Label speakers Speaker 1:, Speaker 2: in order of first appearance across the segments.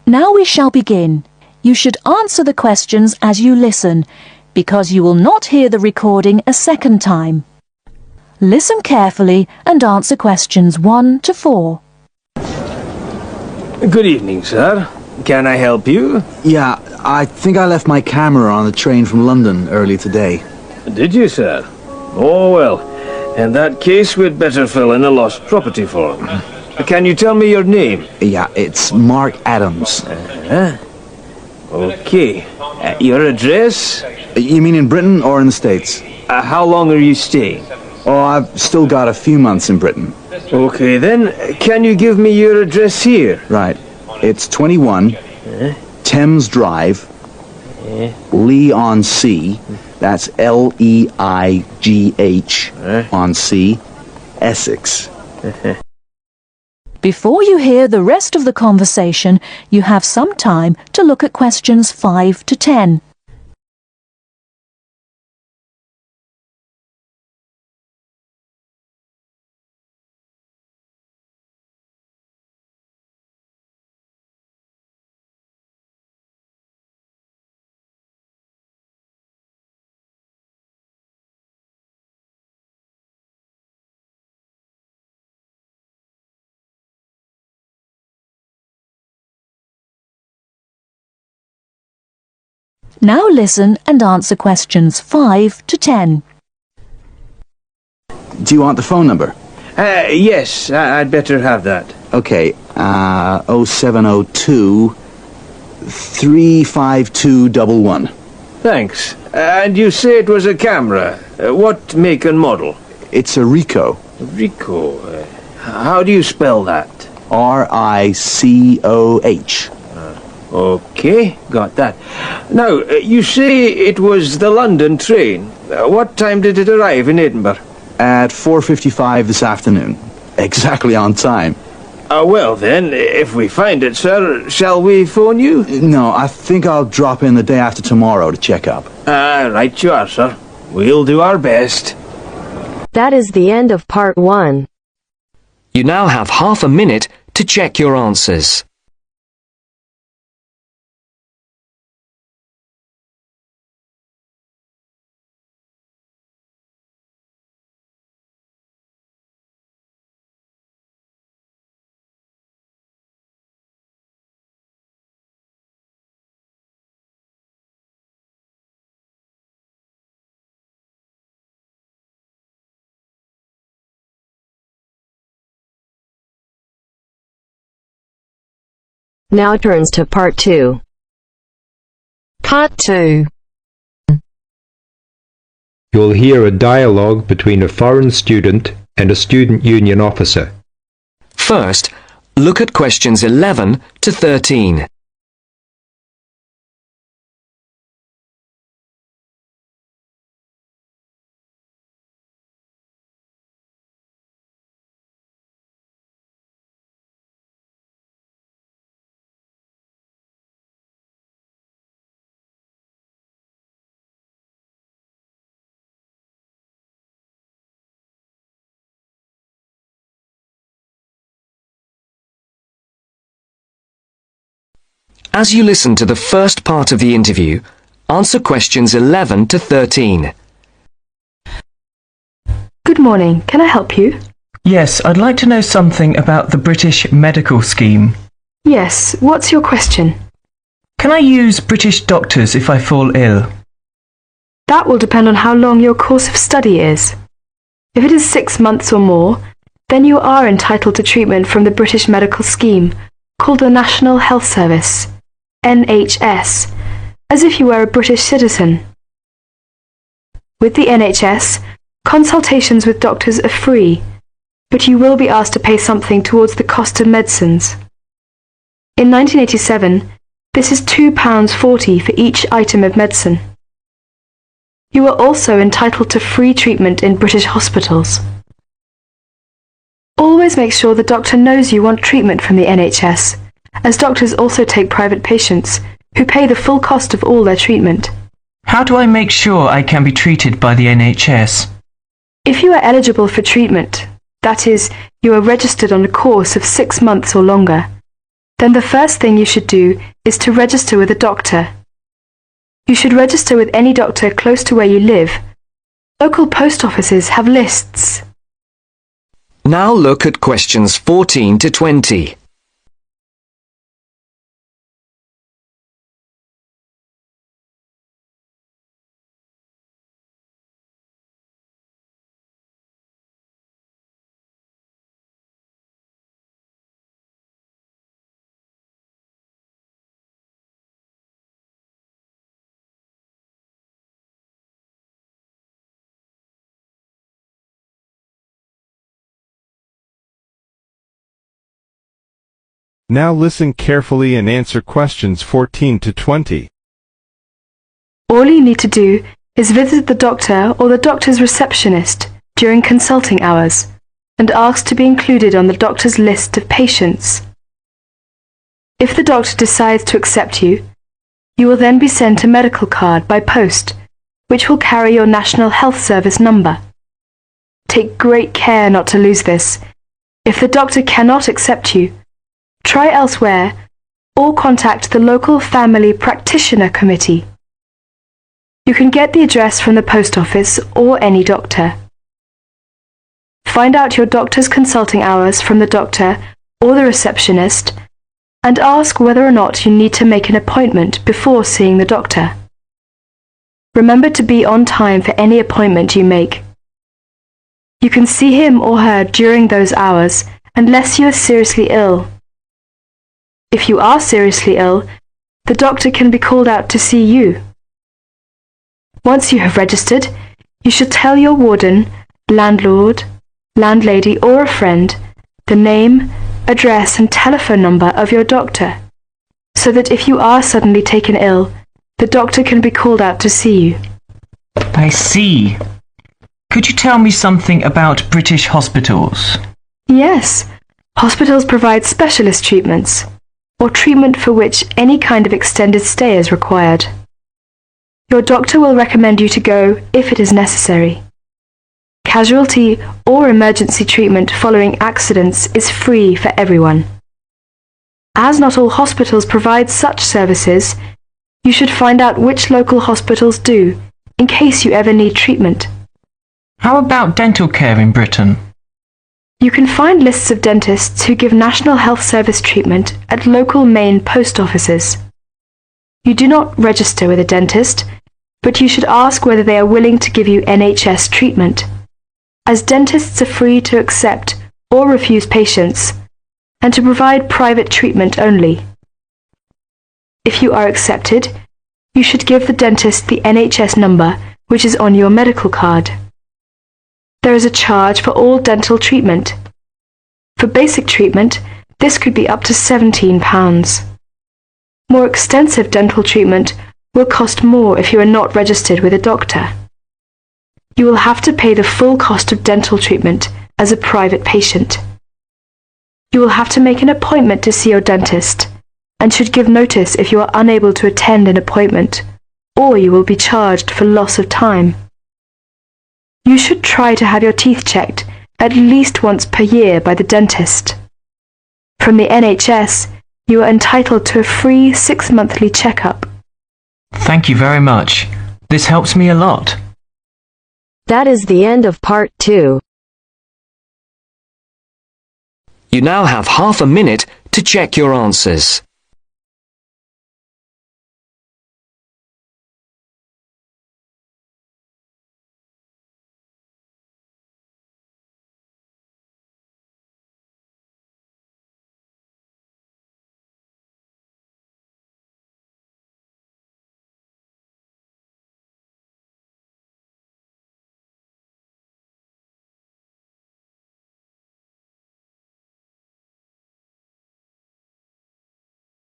Speaker 1: Now we shall begin. You should answer the questions as you listen, because you will not hear the recording a second time. Listen carefully and answer questions 1 to 4.
Speaker 2: Good evening, sir. Can I help you?
Speaker 3: Yeah, I think I left my camera on the train from London early today.
Speaker 2: Did you, sir? Oh, well. In that case, we'd better fill in a lost property form. Can you tell me your name?
Speaker 3: Yeah, it's Mark Adams.
Speaker 2: Okay. Your address?
Speaker 3: You mean in Britain or in the States?
Speaker 2: How long are you staying?
Speaker 3: Oh, I've still got a few months in Britain.
Speaker 2: Okay, then. Can you give me your address here?
Speaker 3: Right. It's 21 Thames Drive, Leigh-on-Sea. That's Leigh on Sea, Essex.
Speaker 1: Before you hear the rest of the conversation, you have some time to look at questions 5 to 10. Now listen and answer questions 5 to 10.
Speaker 3: Do you want the phone number?
Speaker 2: Yes, I'd better have that.
Speaker 3: Okay, 0702 35211.
Speaker 2: Thanks. And you say it was a camera. What make and model?
Speaker 3: It's a Ricoh.
Speaker 2: Ricoh. How do you spell that?
Speaker 3: Ricoh.
Speaker 2: Okay, got that. Now, you say it was the London train. What time did it arrive in Edinburgh?
Speaker 3: At 4:55 this afternoon. Exactly on time.
Speaker 2: Well then, if we find it, sir, shall we phone you?
Speaker 3: No, I think I'll drop in the day after tomorrow to check up.
Speaker 2: Right you are, sir. We'll do our best.
Speaker 4: That is the end of part 1.
Speaker 5: You now have half a minute to check your answers.
Speaker 4: Now turns to part 2. Part 2.
Speaker 6: You'll hear a dialogue between a foreign student and a student union officer.
Speaker 5: First, look at questions 11 to 13. As you listen to the first part of the interview, answer questions 11 to 13.
Speaker 7: Good morning. Can I help you?
Speaker 8: Yes, I'd like to know something about the British medical scheme.
Speaker 7: Yes. What's your question?
Speaker 8: Can I use British doctors if I fall ill?
Speaker 7: That will depend on how long your course of study is. If it is 6 months or more, then you are entitled to treatment from the British medical scheme, called the National Health Service, NHS, as if you were a British citizen. With the NHS, consultations with doctors are free, but you will be asked to pay something towards the cost of medicines. In 1987, this is £2.40 for each item of medicine. You are also entitled to free treatment in British hospitals. Always make sure the doctor knows you want treatment from the NHS, as doctors also take private patients, who pay the full cost of all their treatment.
Speaker 8: How do I make sure I can be treated by the NHS?
Speaker 7: If you are eligible for treatment, that is, you are registered on a course of 6 months or longer, then the first thing you should do is to register with a doctor. You should register with any doctor close to where you live. Local post offices have lists.
Speaker 5: Now look at questions 14 to 20.
Speaker 9: Now listen carefully and answer questions 14 to 20.
Speaker 7: All you need to do is visit the doctor or the doctor's receptionist during consulting hours and ask to be included on the doctor's list of patients. If the doctor decides to accept you, you will then be sent a medical card by post, which will carry your National Health Service number. Take great care not to lose this. If the doctor cannot accept you, try elsewhere or contact the local family practitioner committee. You can get the address from the post office or any doctor. Find out your doctor's consulting hours from the doctor or the receptionist and ask whether or not you need to make an appointment before seeing the doctor. Remember to be on time for any appointment you make. You can see him or her during those hours unless you are seriously ill. If you are seriously ill, the doctor can be called out to see you. Once you have registered, you should tell your warden, landlord, landlady or a friend the name, address and telephone number of your doctor, so that if you are suddenly taken ill, the doctor can be called out to see you.
Speaker 8: I see. Could you tell me something about British hospitals?
Speaker 7: Yes, hospitals provide specialist treatments, or treatment for which any kind of extended stay is required. Your doctor will recommend you to go if it is necessary. Casualty or emergency treatment following accidents is free for everyone. As not all hospitals provide such services, you should find out which local hospitals do, in case you ever need treatment.
Speaker 8: How about dental care in Britain?
Speaker 7: You can find lists of dentists who give National Health Service treatment at local main post offices. You do not register with a dentist, but you should ask whether they are willing to give you NHS treatment, as dentists are free to accept or refuse patients and to provide private treatment only. If you are accepted, you should give the dentist the NHS number which is on your medical card. There is a charge for all dental treatment. For basic treatment, this could be up to £17. More extensive dental treatment will cost more if you are not registered with a doctor. You will have to pay the full cost of dental treatment as a private patient. You will have to make an appointment to see your dentist and should give notice if you are unable to attend an appointment, or you will be charged for loss of time. You should try to have your teeth checked at least once per year by the dentist. From the NHS, you are entitled to a free 6-monthly checkup.
Speaker 8: Thank you very much. This helps me a lot.
Speaker 4: That is the end of part 2.
Speaker 5: You now have half a minute to check your answers.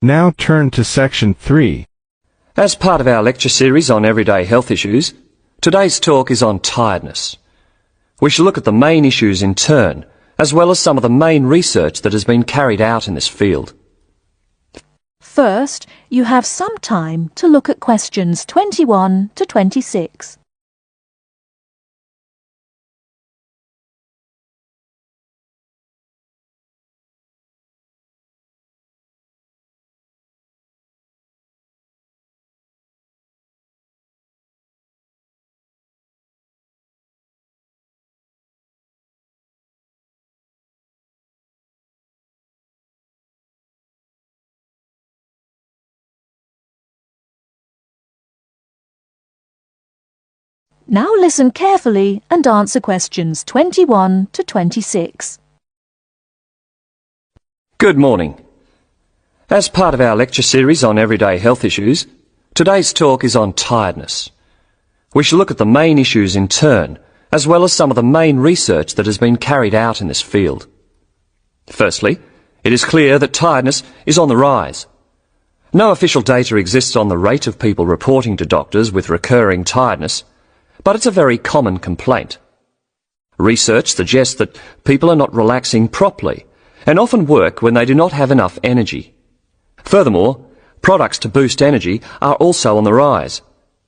Speaker 9: Now turn to section 3.
Speaker 5: As part of our lecture series on everyday health issues, today's talk is on tiredness. We shall look at the main issues in turn, as well as some of the main research that has been carried out in this field.
Speaker 1: First, you have some time to look at questions 21 to 26. Now listen carefully and answer questions 21 to 26.
Speaker 5: Good morning. As part of our lecture series on everyday health issues, today's talk is on tiredness. We shall look at the main issues in turn, as well as some of the main research that has been carried out in this field. Firstly, it is clear that tiredness is on the rise. No official data exists on the rate of people reporting to doctors with recurring tiredness, but it's a very common complaint. Research suggests that people are not relaxing properly and often work when they do not have enough energy. Furthermore, products to boost energy are also on the rise.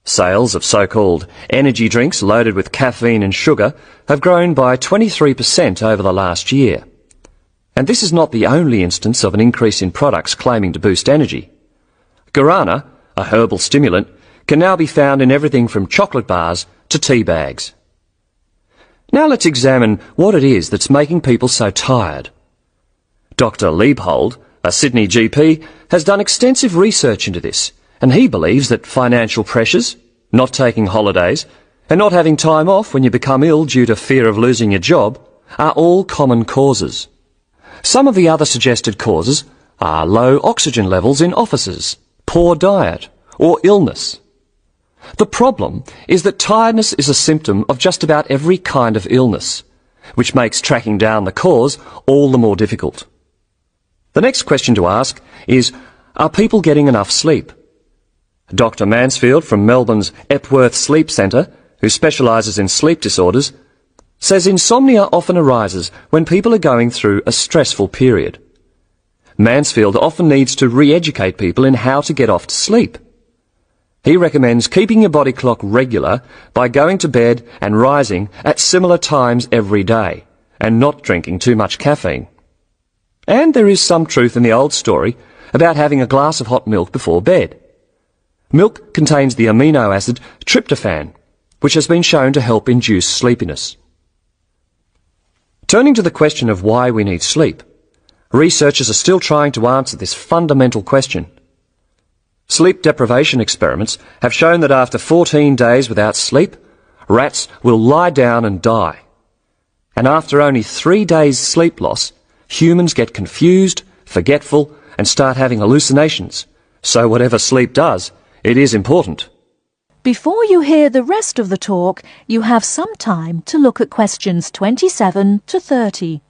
Speaker 5: Sales of so-called energy drinks loaded with caffeine and sugar have grown by 23% over the last year. And this is not the only instance of an increase in products claiming to boost energy. Guarana, a herbal stimulant, can now be found in everything from chocolate bars to tea bags. Now let's examine what it is that's making people so tired. Dr. Liebhold, a Sydney GP, has done extensive research into this, and he believes that financial pressures, not taking holidays, and not having time off when you become ill due to fear of losing your job are all common causes. Some of the other suggested causes are low oxygen levels in offices, poor diet, or illness. The problem is that tiredness is a symptom of just about every kind of illness, which makes tracking down the cause all the more difficult. The next question to ask is, are people getting enough sleep? Dr. Mansfield from Melbourne's Epworth Sleep Centre, who specialises in sleep disorders, says insomnia often arises when people are going through a stressful period. Mansfield often needs to re-educate people in how to get off to sleep. He recommends keeping your body clock regular by going to bed and rising at similar times every day, and not drinking too much caffeine. And there is some truth in the old story about having a glass of hot milk before bed. Milk contains the amino acid tryptophan, which has been shown to help induce sleepiness. Turning to the question of why we need sleep, researchers are still trying to answer this fundamental question. Sleep deprivation experiments have shown that after 14 days without sleep, rats will lie down and die. And after only 3 days sleep loss, humans get confused, forgetful, and start having hallucinations. So whatever sleep does, it is important.
Speaker 1: Before you hear the rest of the talk, you have some time to look at questions 27 to 30.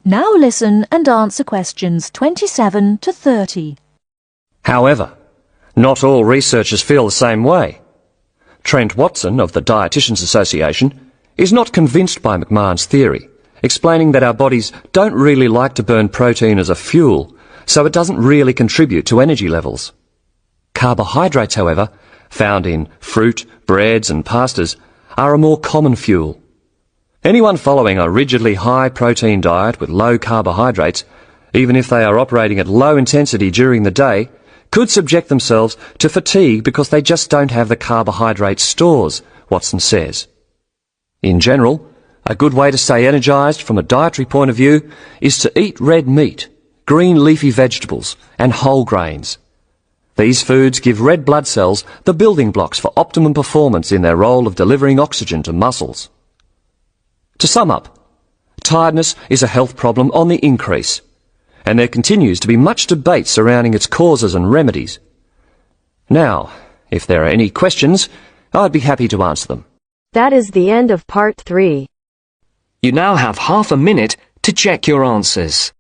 Speaker 1: Now listen and answer questions 27 to 30.
Speaker 5: However, not all researchers feel the same way. Trent Watson of the Dietitians Association is not convinced by McMahon's theory, explaining that our bodies don't really like to burn protein as a fuel, so it doesn't really contribute to energy levels. Carbohydrates, however, found in fruit, breads and pastas, are a more common fuel. Anyone following a rigidly high-protein diet with low carbohydrates, even if they are operating at low intensity during the day, could subject themselves to fatigue because they just don't have the carbohydrate stores, Watson says. In general, a good way to stay energised from a dietary point of view is to eat red meat, green leafy vegetables and whole grains. These foods give red blood cells the building blocks for optimum performance in their role of delivering oxygen to muscles. To sum up, tiredness is a health problem on the increase, and there continues to be much debate surrounding its causes and remedies. Now, if there are any questions, I'd be happy to answer them.
Speaker 4: That is the end of part 3.
Speaker 10: You now have half a minute to check your answers.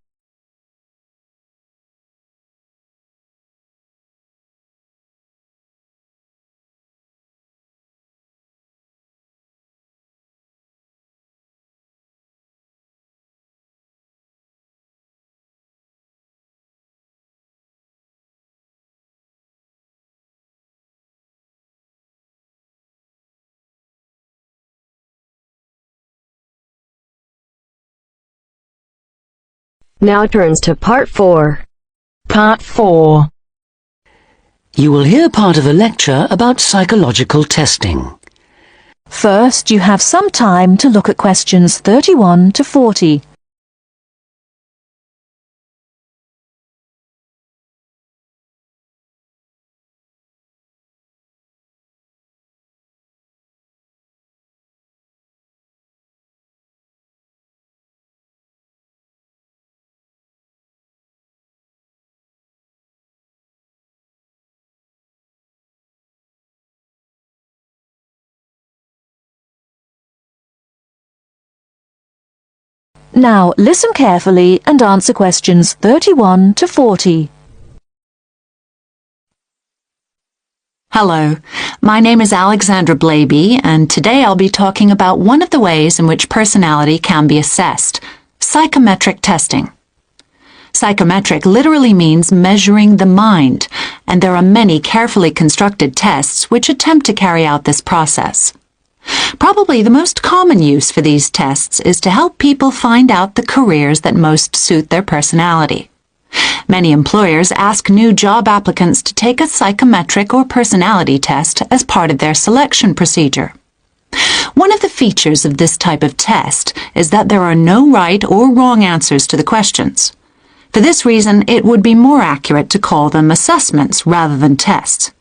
Speaker 4: Now turns to Part 4.
Speaker 11: Part 4.
Speaker 12: You will hear part of a lecture about psychological testing.
Speaker 1: First, you have some time to look at questions 31 to 40. Now, listen carefully and answer questions 31 to 40.
Speaker 13: Hello, my name is Alexandra Blaby, and today I'll be talking about one of the ways in which personality can be assessed, psychometric testing. Psychometric literally means measuring the mind, and there are many carefully constructed tests which attempt to carry out this process. Probably the most common use for these tests is to help people find out the careers that most suit their personality. Many employers ask new job applicants to take a psychometric or personality test as part of their selection procedure. One of the features of this type of test is that there are no right or wrong answers to the questions. For this reason, it would be more accurate to call them assessments rather than tests.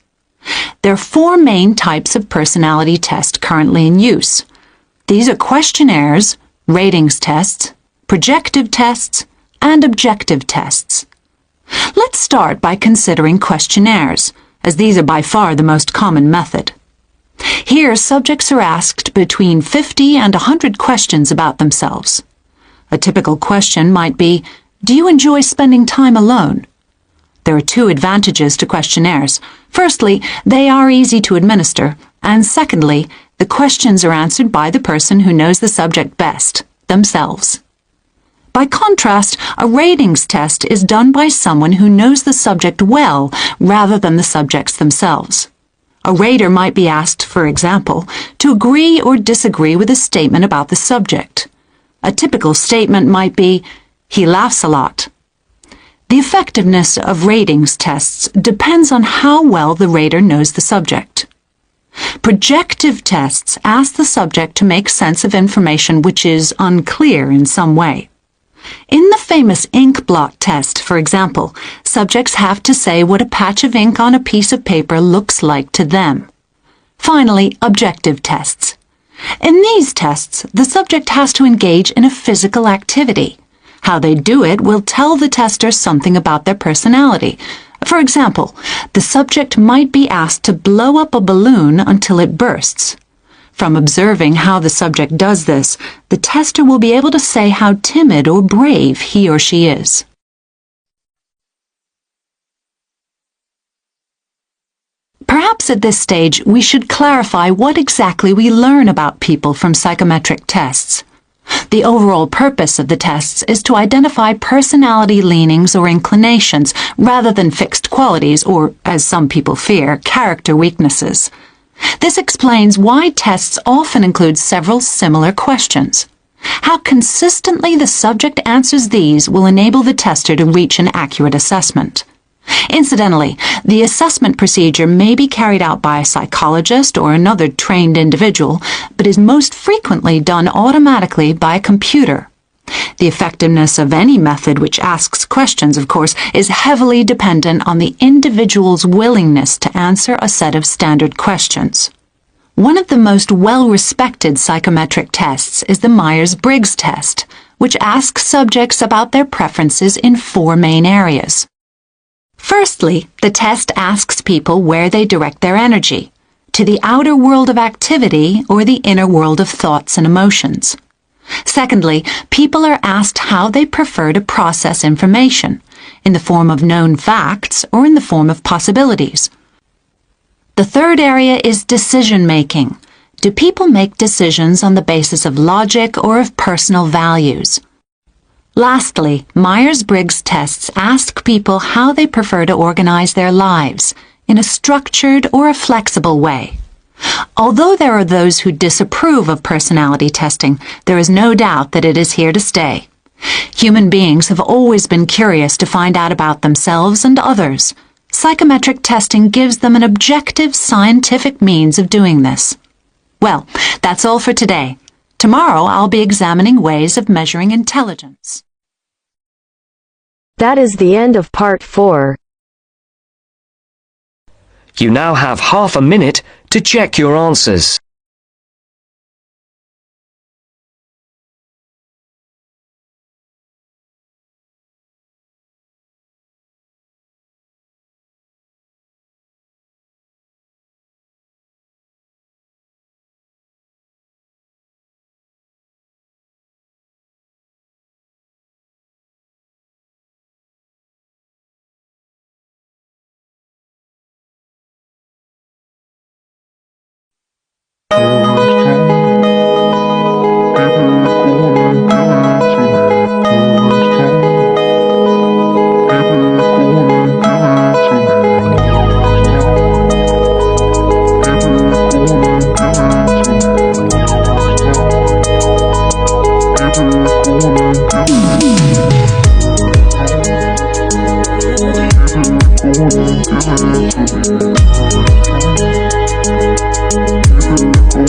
Speaker 13: There are 4 main types of personality tests currently in use. These are questionnaires, ratings tests, projective tests, and objective tests. Let's start by considering questionnaires, as these are by far the most common method. Here, subjects are asked between 50 and 100 questions about themselves. A typical question might be, "Do you enjoy spending time alone?" There are 2 advantages to questionnaires. Firstly, they are easy to administer, and secondly, the questions are answered by the person who knows the subject best, themselves. By contrast, a ratings test is done by someone who knows the subject well rather than the subjects themselves. A rater might be asked, for example, to agree or disagree with a statement about the subject. A typical statement might be, "He laughs a lot." The effectiveness of ratings tests depends on how well the rater knows the subject. Projective tests ask the subject to make sense of information which is unclear in some way. In the famous ink blot test, for example, subjects have to say what a patch of ink on a piece of paper looks like to them. Finally, objective tests. In these tests, the subject has to engage in a physical activity. How they do it will tell the tester something about their personality. For example, the subject might be asked to blow up a balloon until it bursts. From observing how the subject does this, the tester will be able to say how timid or brave he or she is. Perhaps at this stage we should clarify what exactly we learn about people from psychometric tests. The overall purpose of the tests is to identify personality leanings or inclinations rather than fixed qualities or, as some people fear, character weaknesses. This explains why tests often include several similar questions. How consistently the subject answers these will enable the tester to reach an accurate assessment. Incidentally, the assessment procedure may be carried out by a psychologist or another trained individual, but is most frequently done automatically by a computer. The effectiveness of any method which asks questions, of course, is heavily dependent on the individual's willingness to answer a set of standard questions. One of the most well-respected psychometric tests is the Myers-Briggs test, which asks subjects about their preferences in 4 main areas. Firstly, the test asks people where they direct their energy, to the outer world of activity or the inner world of thoughts and emotions. Secondly, people are asked how they prefer to process information, in the form of known facts or in the form of possibilities. The third area is decision-making. Do people make decisions on the basis of logic or of personal values? Lastly, Myers-Briggs tests ask people how they prefer to organize their lives, in a structured or a flexible way. Although there are those who disapprove of personality testing, there is no doubt that it is here to stay. Human beings have always been curious to find out about themselves and others. Psychometric testing gives them an objective, scientific means of doing this. Well, that's all for today. Tomorrow I'll be examining ways of measuring intelligence.
Speaker 4: That is the end of part 4.
Speaker 10: You now have half a minute to check your answers.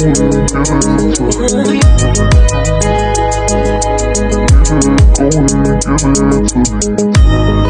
Speaker 14: Give it to me.